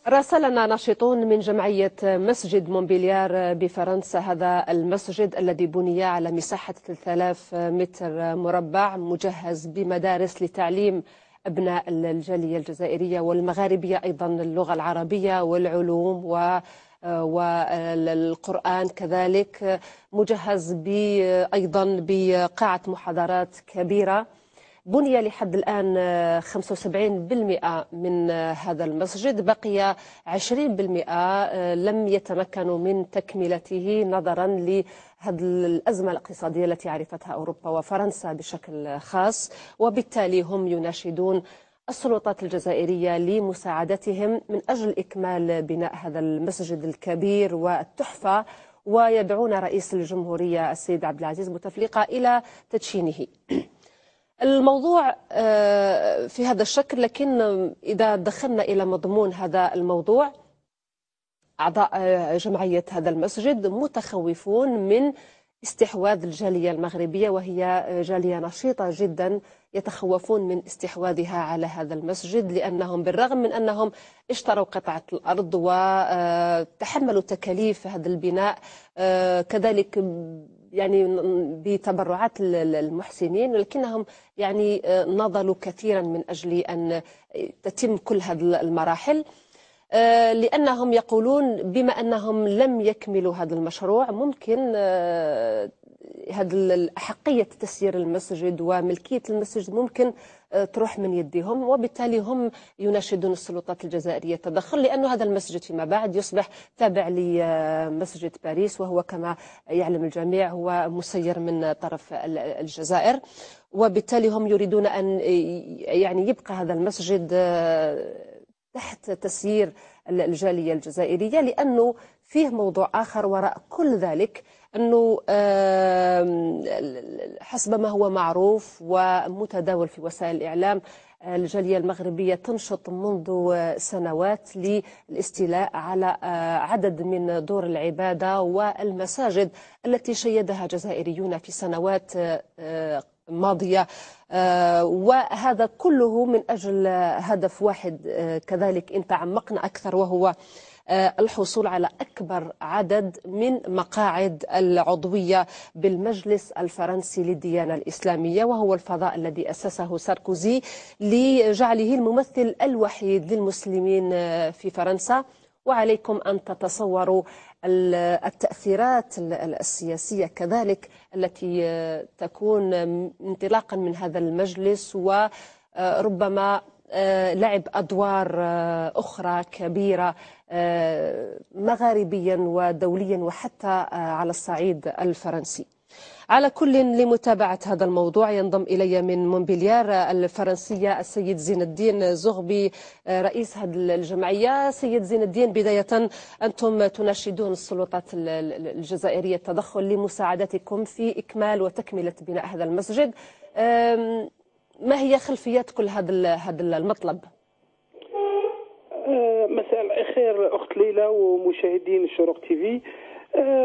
راسلنا ناشطون من جمعية مسجد مونبليار بفرنسا. هذا المسجد الذي بني على مساحة 3000 متر مربع، مجهز بمدارس لتعليم أبناء الجالية الجزائرية والمغاربية أيضا اللغة العربية والعلوم والقرآن، كذلك مجهز أيضا بقاعة محاضرات كبيرة. بني لحد الآن 75% من هذا المسجد، بقي 20% لم يتمكنوا من تكملته نظرا لهذه الأزمة الاقتصادية التي عرفتها أوروبا وفرنسا بشكل خاص، وبالتالي هم يناشدون السلطات الجزائرية لمساعدتهم من أجل إكمال بناء هذا المسجد الكبير والتحفة، ويدعون رئيس الجمهورية السيد عبد العزيز بوتفليقة إلى تدشينه. الموضوع في هذا الشكل، لكن إذا دخلنا إلى مضمون هذا الموضوع، أعضاء جمعية هذا المسجد متخوفون من استحواذ الجالية المغربية، وهي جالية نشيطة جدا، يتخوفون من استحواذها على هذا المسجد، لأنهم بالرغم من أنهم اشتروا قطعة الأرض وتحملوا تكاليف هذا البناء، كذلك يعني بتبرعات المحسنين، لكنهم يعني نضلوا كثيرا من أجل أن تتم كل هذه المراحل، لأنهم يقولون بما أنهم لم يكملوا هذا المشروع ممكن هذا أحقية تسيير المسجد وملكية المسجد ممكن تروح من يدهم، وبالتالي هم يناشدون السلطات الجزائرية التدخل، لأن هذا المسجد فيما بعد يصبح تابع لمسجد باريس، وهو كما يعلم الجميع هو مسير من طرف الجزائر، وبالتالي هم يريدون أن يعني يبقى هذا المسجد تحت تسيير الجالية الجزائرية، لأنه فيه موضوع آخر وراء كل ذلك، أنه حسب ما هو معروف ومتداول في وسائل الإعلام، الجالية المغربية تنشط منذ سنوات للاستيلاء على عدد من دور العبادة والمساجد التي شيدها جزائريون في سنوات ماضية، وهذا كله من أجل هدف واحد كذلك إن تعمقنا أكثر، وهو الحصول على أكبر عدد من مقاعد العضوية بالمجلس الفرنسي للديانة الإسلامية، وهو الفضاء الذي أسسه ساركوزي لجعله الممثل الوحيد للمسلمين في فرنسا. وعليكم أن تتصوروا التأثيرات السياسية كذلك التي تكون انطلاقا من هذا المجلس، وربما لعب أدوار أخرى كبيرة مغاربيا ودوليا وحتى على الصعيد الفرنسي. على كل، لمتابعة هذا الموضوع ينضم إلي من مونبليار الفرنسية السيد زين الدين زغبي، رئيس هذه الجمعية. سيد زين الدين، بداية أنتم تناشدون السلطات الجزائرية التدخل لمساعدتكم في إكمال وتكملة بناء هذا المسجد. ما هي خلفيات كل هذا المطلب؟ مساء الخير أخت ليلى ومشاهدين الشروق تي في.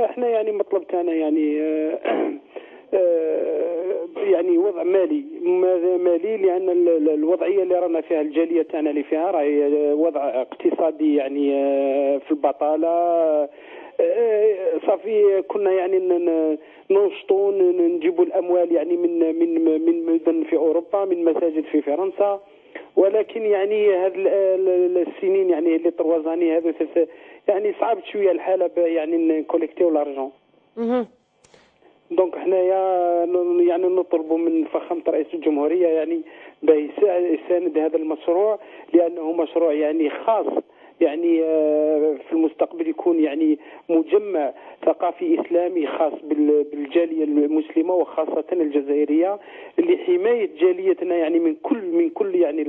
احنا يعني مطلب تاعنا يعني وضع مالي، لان الوضعيه اللي رانا فيها الجاليه تاعنا اللي فيها راهي وضع اقتصادي يعني في البطاله. صافي كنا يعني ننشطوا نجيبوا الاموال يعني من مدن في اوروبا، من مساجد في فرنسا، ولكن يعني هذه السنين يعني اللي طروزاني هذا يعني صعبت شويه الحاله يعني نكوليكتيو لارجون. دونك حنايا يعني نطلبوا من فخامه رئيس الجمهوريه يعني باه يساند هذا المشروع، لانه مشروع يعني خاص، يعني في المستقبل يكون يعني مجمع ثقافي إسلامي خاص بالجالية المسلمة وخاصة الجزائرية، لحماية جاليتنا يعني من كل يعني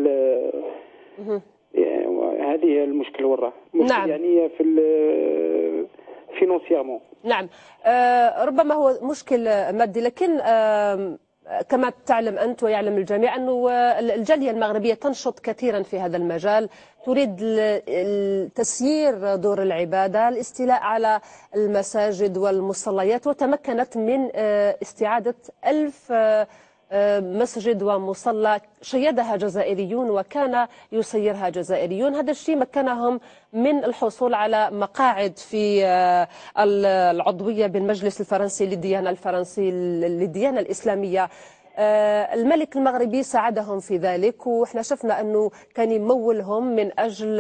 هذه هي المشكل وراه. نعم. يعني في فينونسيامون. نعم. ربما هو مشكل مادي، لكن كما تعلم أنت ويعلم الجميع أنه الجالية المغربية تنشط كثيرا في هذا المجال، تريد تسيير دور العبادة، الاستيلاء على المساجد والمصليات، وتمكنت من استعادة 1000 مسجد ومصلى شيدها جزائريون وكان يسيرها جزائريون. هذا الشيء مكنهم من الحصول على مقاعد في العضوية بالمجلس الفرنسي للديانة الإسلامية. الملك المغربي ساعدهم في ذلك، وإحنا شفنا أنه كان يمولهم من أجل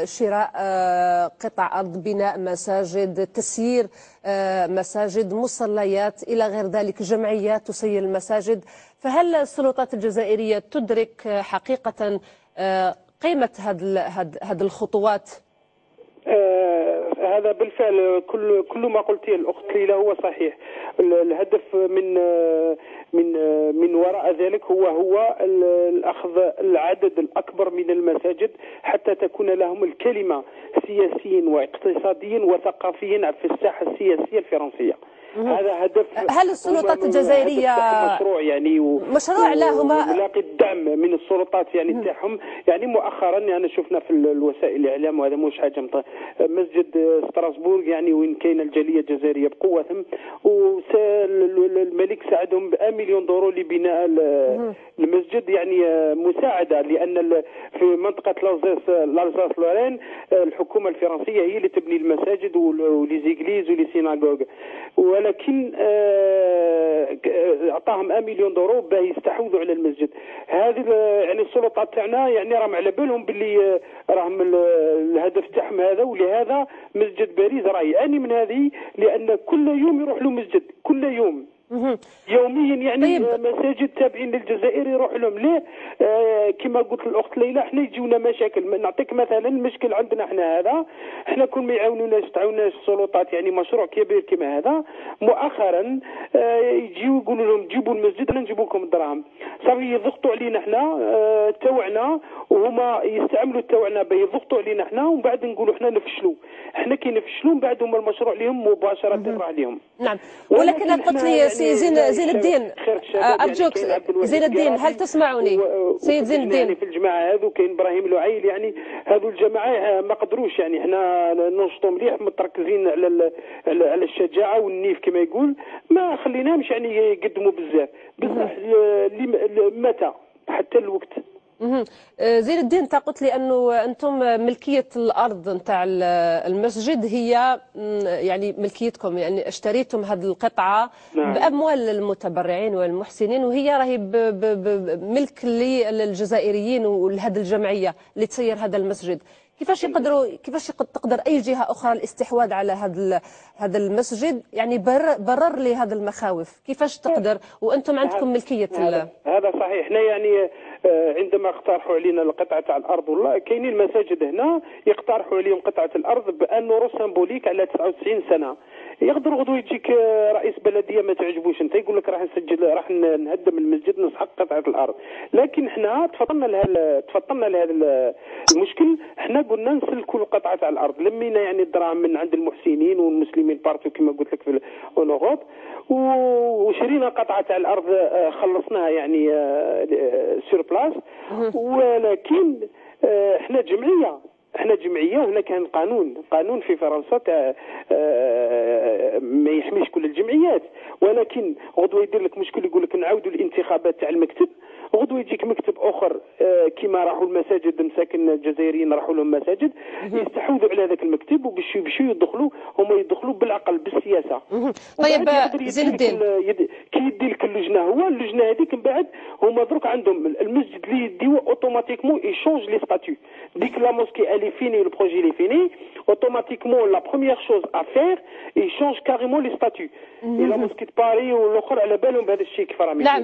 شراء قطع أرض، بناء مساجد، تسيير مساجد، مصليات إلى غير ذلك، جمعيات تسير المساجد. فهل السلطات الجزائرية تدرك حقيقة قيمة هذه الخطوات؟ هذا بالفعل كل ما قلتيه الأخت ليلى هو صحيح. الهدف من وراء ذلك هو الأخذ العدد الأكبر من المساجد حتى تكون لهم الكلمة سياسيا واقتصاديا وثقافيا في الساحة السياسية الفرنسية. هذا هدف. هل السلطات الجزائرية مشروع يعني مشروع لهما يلاقي الدعم من السلطات يعني تاعهم؟ يعني مؤخرا يعني شفنا في الوسائل الاعلام، وهذا مش حاجه مسجد ستراسبورغ يعني وين كاين الجاليه الجزائريه بقوتهم، والملك ساعدهم ب1 مليون دولار لبناء المسجد، يعني مساعده، لان في منطقه لالزاس لورين الحكومه الفرنسيه هي اللي تبني المساجد وليزيغليز وليسيناغوغ، ولكن اعطاهم 1 مليون دولار باه يستحوذوا على المسجد. هذه يعني السلطات تاعنا يعني راهم على بالهم باللي راهم الهدف تاعهم هذا، ولهذا مسجد باريس راه يعاني من هذه، لان كل يوم يروح له مسجد، كل يوم يوميا يعني. طيب. مساجد تابعين للجزائر يروح لهم ليه؟ كما قلت الاخت ليلى، احنا يجيونا مشاكل. نعطيك مثلا المشكل عندنا احنا هذا، احنا كون ما تعاونوناش السلطات يعني مشروع كبير كما هذا، مؤخرا يجيو يقولوا لهم جيبوا المسجد انا نجيبوا لكم الدراهم، صافي يضغطوا علينا احنا توعنا، وهما يستعملوا توعنا باه يضغطوا علينا احنا، ومن بعد نقولوا احنا نفشلوا. احنا كي نفشلوا من بعد هما المشروع لهم مباشره راح لهم. نعم، ولكن قلت لي سي زين الدين، أرجوك زين الدين، هل تسمعني؟ سيد زين الدين، يعني في الجماعة هذو كاين إبراهيم العيل، يعني هذو الجماعة ما قدروش، يعني احنا ننشطوا مليح متركزين على الشجاعة والنيف كما يقول، ما خليناهمش يعني يقدموا بزاف متى حتى الوقت. زين الدين، انت قلت لي انه انتم ملكيه الارض نتاع المسجد هي يعني ملكيتكم، يعني اشتريتم هذه القطعه باموال المتبرعين والمحسنين، وهي راهي ملك للجزائريين ولهذه الجمعيه اللي تسير هذا المسجد. كيفاش تقدر اي جهه اخرى الاستحواذ على هذا المسجد؟ يعني برر لي هذه المخاوف، كيفاش تقدر وانتم عندكم ملكيه هذا صحيح. احنا يعني عندما اقترحوا علينا القطعه تاع الارض، والله كاينين المساجد هنا يقترحوا عليهم قطعه الارض بانه سيمبوليك على 99 سنه. يقدر غدو يجيك رئيس بلديه ما تعجبوش انت، يقول لك راح نهدم المسجد نسحق قطعه الارض. لكن احنا تفضلنا لهذا المشكل، احنا قلنا نسلكوا القطعه تاع الارض، لمينا يعني الدراهم من عند المحسنين والمسلمين بارتو كما قلت لك في الاوروب، وشرينا قطعه تاع الارض خلصناها يعني سور بلاس. ولكن احنا جمعيه وهنا كان قانون في فرنسا ما يحميش كل الجمعيات، ولكن غدوه يدير لك مشكل يقول لك نعاودوا الانتخابات تاع المكتب، غدوه يجيك مكتب اخر كما راحوا المساجد مساكن الجزائريين راحوا لهم مساجد يستحوذوا على هذاك المكتب وباش يدخلوا يدخلوا بالعقل بالسياسه. طيب زين الدين، كي يدي لك اللجنه هذيك من بعد هما درك عندهم المسجد اللي يديو اوتوماتيكمون يشونج لي ستاتيو. ديك لا موسكي الي فيني لو بروجي لي فيني اوتوماتيكمون لا بروميير شوز ا فير يشونج كاريمون لي ستاتيو. لا موسكي باري والاخر على بالهم بهذا الشيء كيف راهم. نعم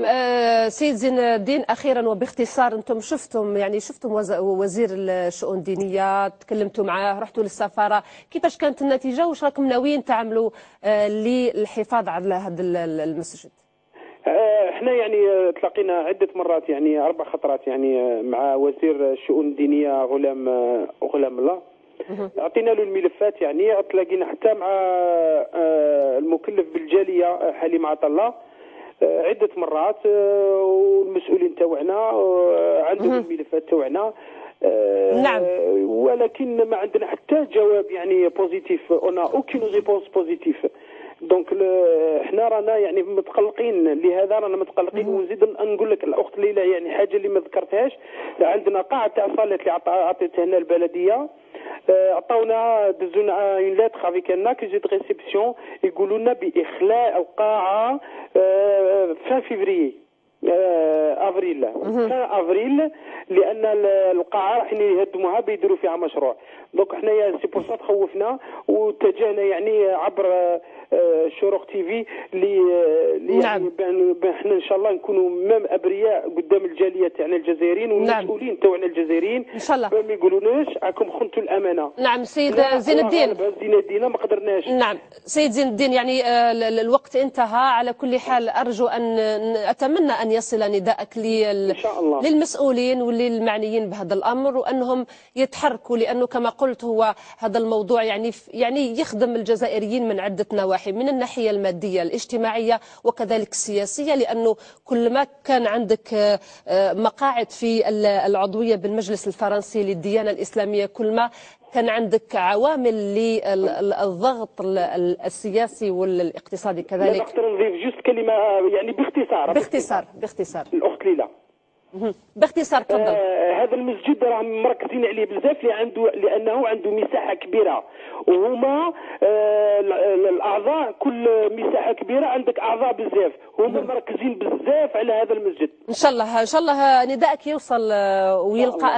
سيد زين الدين، اخيرا وباختصار، انتم شفتم وزير الشؤون الدينيه، تكلمتوا معاه، رحتوا للسفاره، كيفاش كانت النتيجه واش راكم ناويين تعملوا للحفاظ على هذا المسجد؟ احنا يعني تلاقينا عده مرات، يعني 4 خطرات يعني مع وزير الشؤون الدينيه غلام الله، اعطينا له الملفات، يعني تلاقينا حتى مع المكلف بالجاليه حليم عطله عده مرات، والمسؤولين تاعنا عندهم الملفات تاعنا. نعم. ولكن ما عندنا حتى جواب يعني بوزيتيف، اون اوكين ريبونس بوزيتيف دونك حنا رانا يعني متقلقين، لهذا رانا متقلقين. ونزيد نقول لك الاخت ليلى يعني حاجه اللي ما ذكرتهاش، عندنا قاعه تاع صالات اللي عطيتها لنا البلديه، عطاونا دزونا اون ليتر افيك ان اكيزي دو ريسبسيون يقولوا لنا باخلاء القاعه فان فيفري افريل افريل، لان القاعه راح يهدموها بيديروا فيها مشروع. دونك حنايا سي بور سا تخوفنا واتجهنا يعني عبر شروق تي في نعم. يعني حنا ان شاء الله نكونوا مام ابرياء قدام الجاليه تاعنا الجزائريين والمسؤولين تاعنا الجزائريين ان شاء الله، ما يقولوناش راكم خنتوا الامانه. نعم سيد زين الدين. زين الدين ما قدرناش. نعم سيد زين الدين، يعني الوقت انتهى. على كل حال ارجو ان اتمنى ان يصل نداءك إن شاء الله للمسؤولين وللمعنيين بهذا الامر، وانهم يتحركوا، لانه كما قلت هو هذا الموضوع يعني يخدم الجزائريين من عده نواحي، من الناحيه الماديه الاجتماعيه وكذلك السياسيه، لانه كل ما كان عندك مقاعد في العضويه بالمجلس الفرنسي للديانه الاسلاميه، كل ما كان عندك عوامل للضغط السياسي والاقتصادي كذلك. نقدر نضيف جوست كلمه يعني باختصار الاخت ليلى. باختصار تفضل. هذا المسجد راهم مركزين عليه بزاف لانه عنده مساحه كبيره، وهما الاعضاء كل مساحه كبيره عندك اعضاء بزاف، هما مركزين بزاف على هذا المسجد. ان شاء الله نداءك يوصل ويلقى